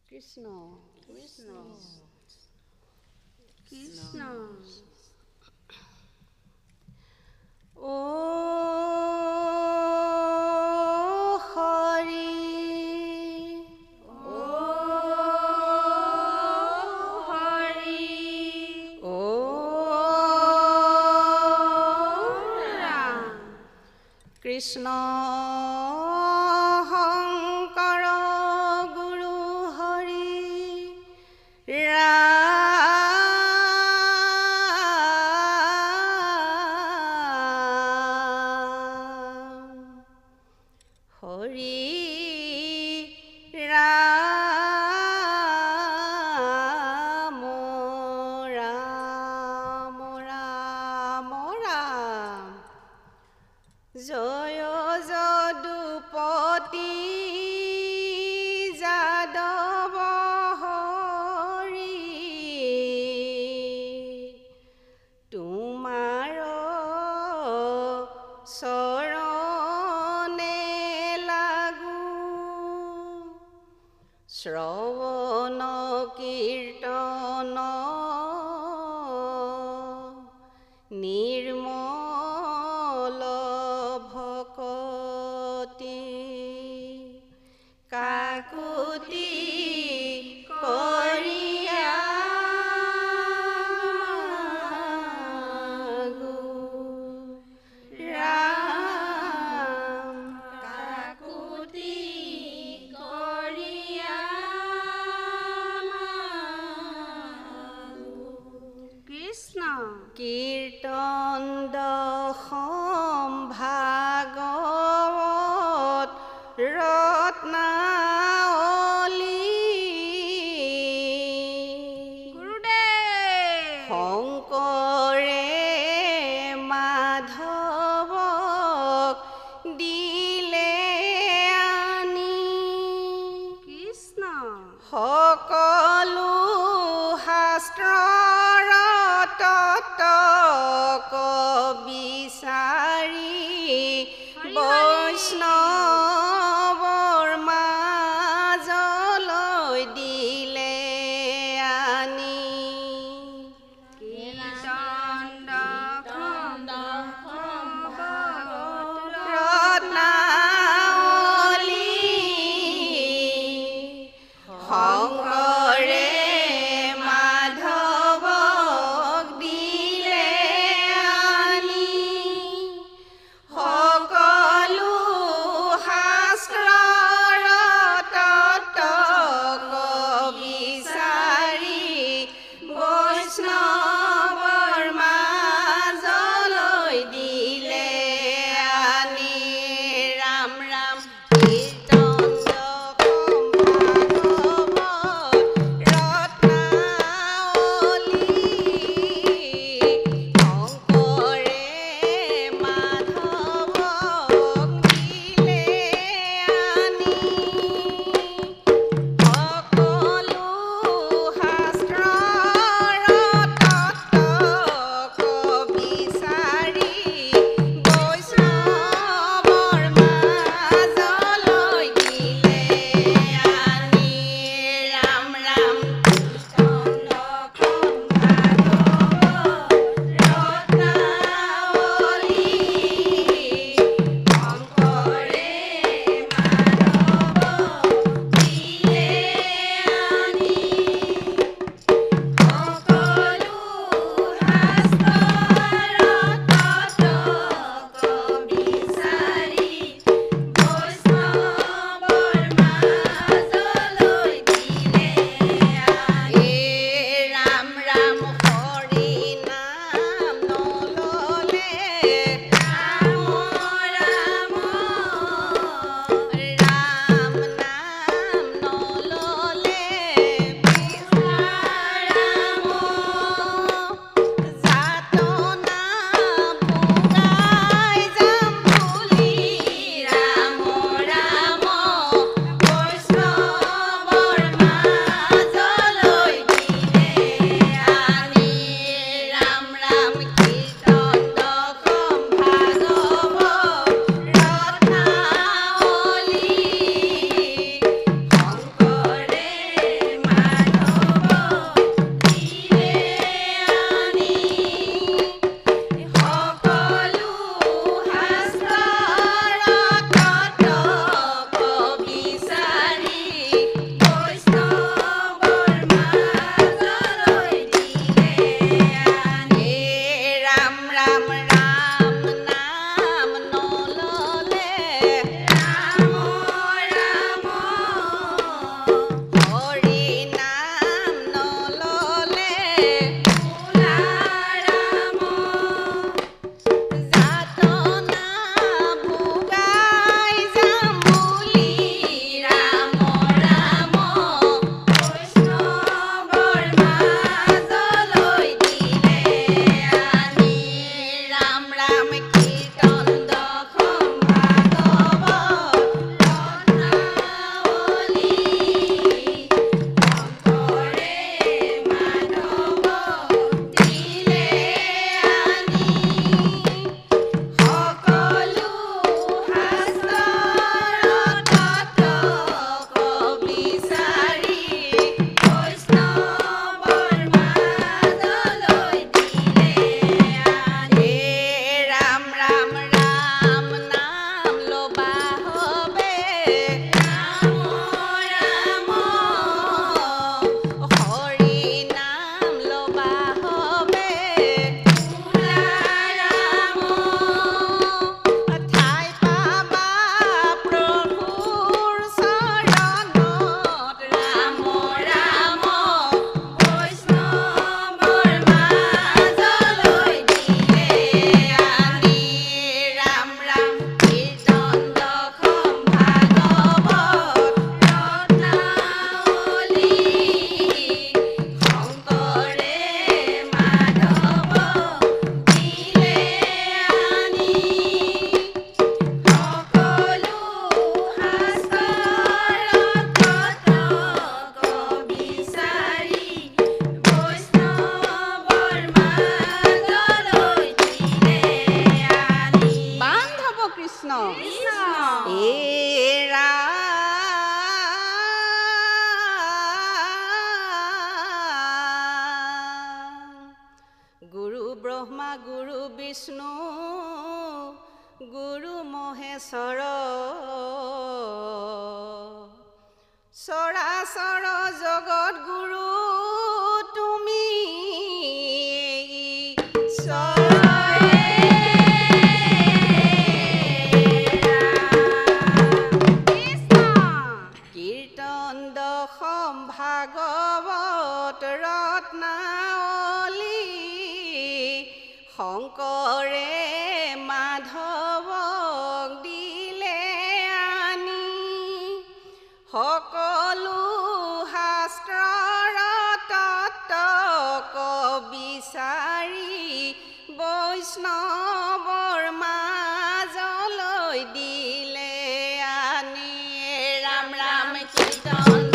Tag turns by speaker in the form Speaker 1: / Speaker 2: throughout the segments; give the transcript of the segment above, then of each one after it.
Speaker 1: কৃষ্ণ কৃষ্ণ কৃষ্ণ ও হৰি ও হৰি ও ৰাম কৃষ্ণ জয় যদুপতি যাদৱ হৰি তোমাৰ চৰণে লাগো শ্ৰৱণ কীৰ্তন নিৰ্মল ভকতি কাকুতি কৰিয়া ৰাম কাকুতি কৰিয়া কৃষ্ণ কীৰ্তন দশম ভাগৱত ৰত্নাৱলী গুৰুদেৱ শংকৰে মাধৱক দিলে আনি কৃষ্ণ সকলো শাস্ত্ৰৰ তত্ত্ব বিচাৰি গুৰু মহেশ্বৰ চৰাচৰ জগত গুৰু তুমি কীৰ্তন দশম ভাগৱত ৰত্নাৱলী শংকৰে মাধৱক দিলে আনি সকলো শাস্ত্ৰৰ তত্ত্বক বিচাৰি বৈষ্ণৱৰ মাজলৈ দিলে আনি ৰাম ৰাম কীৰ্তন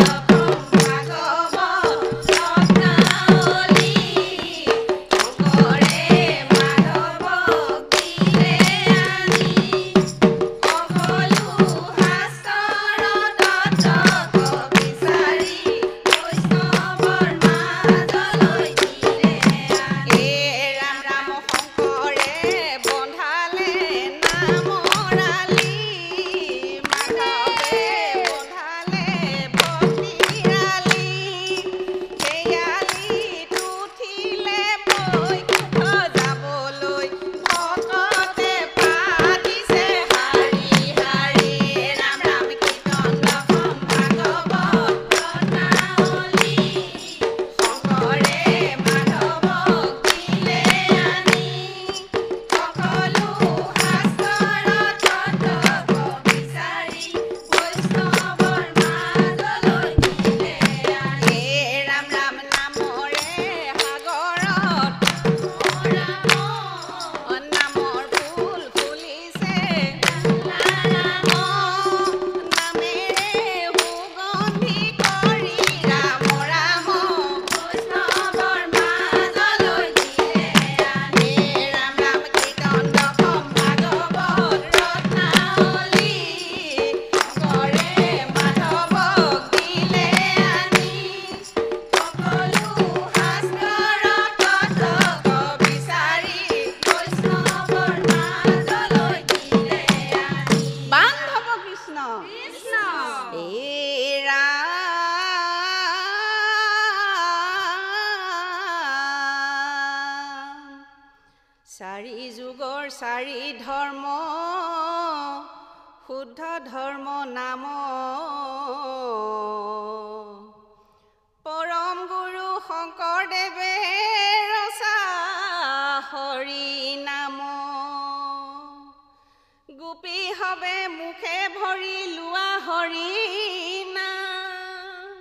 Speaker 1: চাৰি যুগৰ চাৰি ধৰ্ম শুদ্ধ ধৰ্ম নাম পৰম গুৰু শংকৰদেৱে ৰচা হৰি নাম গোপী হবে মুখে ভৰি লোৱা হৰি নাম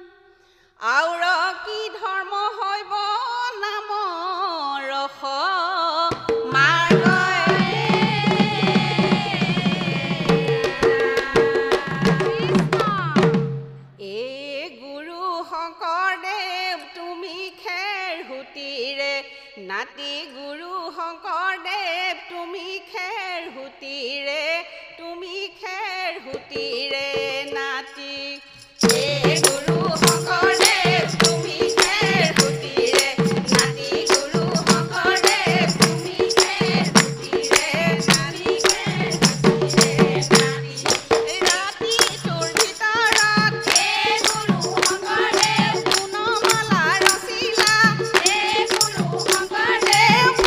Speaker 1: আউৰ কি ধৰ্ম হইব নাম ৰস নাতি গুৰু শংকৰদেৱ তুমি খেৰ হুতিৰে তুমি খেৰ হুতিৰে নাতি গুৰু শংকৰদেৱ তুমি খেৰ হুতিৰে নাতি গুৰু শংকৰদেৱ তুমি খেৰ হুতিৰে নাতি খেৰ হুতিৰে নাতি ৰাতি তোৰ ভিতৰত গুৰু শংকৰদেৱ গুণমালা ৰচিলা গুৰু শংকৰদেৱ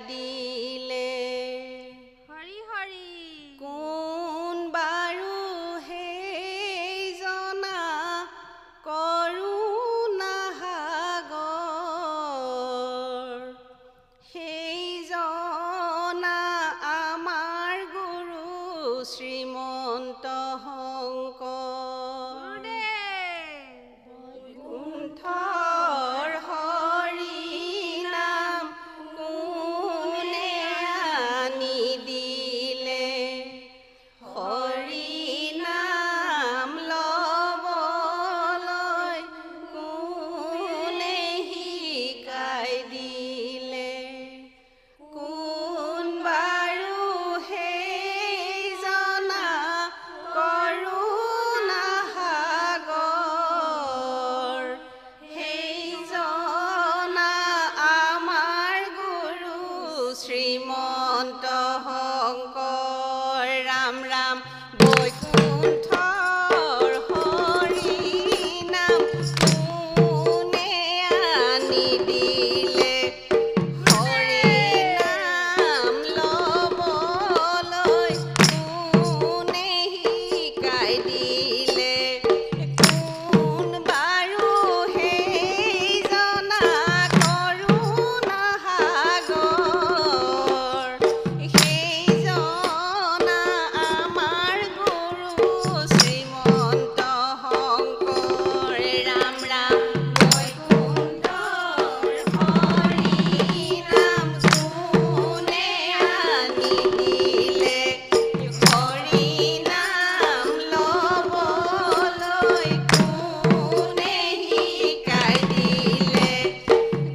Speaker 1: দিলে
Speaker 2: হৰি হৰি
Speaker 1: কোন বাৰু সেই জনা কৰোণা সাগৰ সেই জনা আমাৰ গুৰু শ্ৰীমন্ত শংকৰ বৈকুণ্ঠৰ হৰি নাম কোনে আনি দিলে হৰি নাম ল'বলৈ কোনে শিকাই দিলে কোন বাৰু সেই জনা কৰোণা সাগৰ সেই জনা আমাৰ গুৰু শ্ৰীমন্ত শংকৰ ৰাম ৰাম বৈকুণ্ঠৰ হৰি নাম কোনে আনি দিলে হৰি নাম ল'বলৈ কোনে শিকাই দিলে কোন বাৰু সেই জনা কৰোণা সাগৰ সেই জনা আমাৰ গুৰু শ্ৰীমন্ত শংকৰ ৰাম ৰাম বৈকুণ্ঠৰ হৰি নাম কোনে আনি দিলে হৰি নাম ল'বলৈ কোনে শিকাই দিলে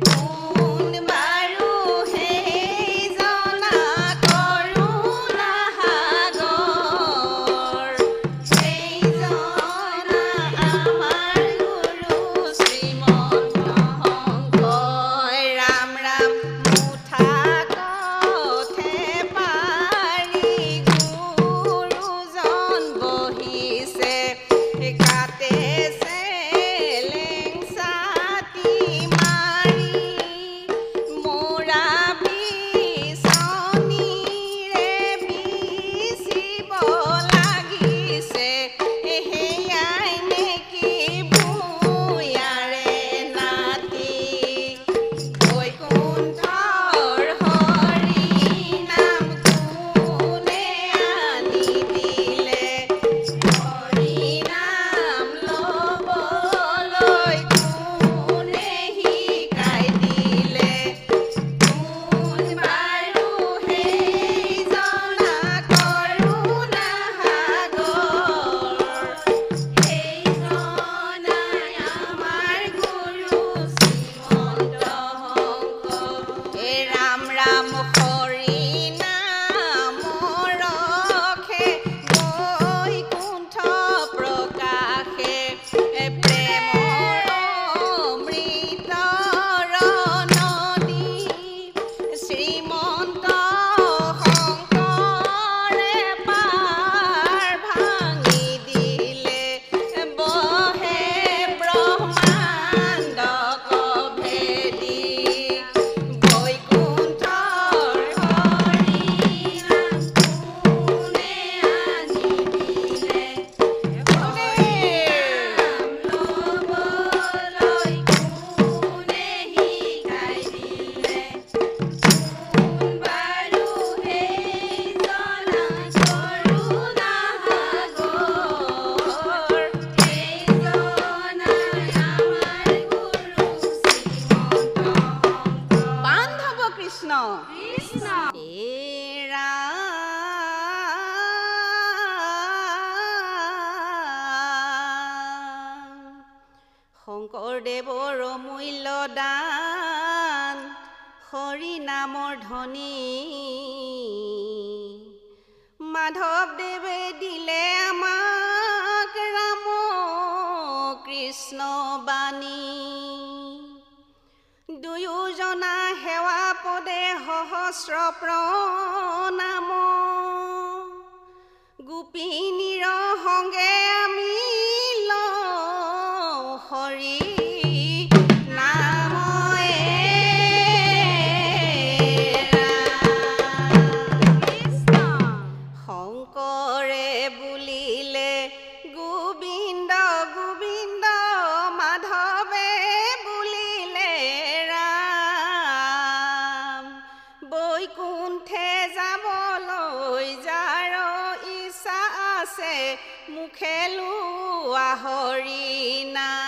Speaker 1: কোন বাৰু সেই জনা কৰোণা সাগৰ সেই জনা আমাৰ গুৰু শ্ৰীমন্ত শংকৰ ৰাম ৰাম মুঠা কথে পাৰি গুৰুজন বহিছে কাটে চেলেং ছাতি মাৰি মোৰা বিচনীৰে বিচিব লাগিছে সেয়াই নেকি ভূঞাৰে নাতি বৈকুণ্ঠৰ হৰি নাম কোনে আনি দিলে হৰি নাম ল'বলৈ কোনে শিকাই দিলে কোন বাৰু সেই জনা কৰোণা সাগৰ সেই জনাই আমাৰ গুৰু শ্ৰীমন্ত শংকৰ ৰাম ৰাম হৰি নাম ৰখে বৈকুণ্ঠ প্ৰকাশে প্ৰেমৰ অমৃতৰ নদী শ্ৰীমন্ত শংকৰে পাৰ ভাঙি দিলে বহে ব্ৰহ্মাণ্ড কভেদি বৈকুণ্ঠৰ হৰি নাম কোনে আনি দিলে হৰি নাম ল'বলৈ কোনে শিকাই দিলে কোন বাৰু সেই জনা কৰোণা সাগৰ সেই জনাই আমাৰ গুৰু শ্ৰীমন্ত শংকৰ বান্ধৱ কৃষ্ণ
Speaker 2: কৃষ্ণ
Speaker 1: হে ৰাম শংকৰদেৱৰ অমূল্য দান হৰি নামৰ ধ্বনি মাধৱদেৱে দিলে আমাক ৰাম কৃষ্ণ বাণী দুয়োজনা সেৱা পদে সহস্ৰ প্ৰণাম গোপিনীৰ সংগে আমি লওঁ হৰি নাময়ে মুখে লোৱা হৰি নাম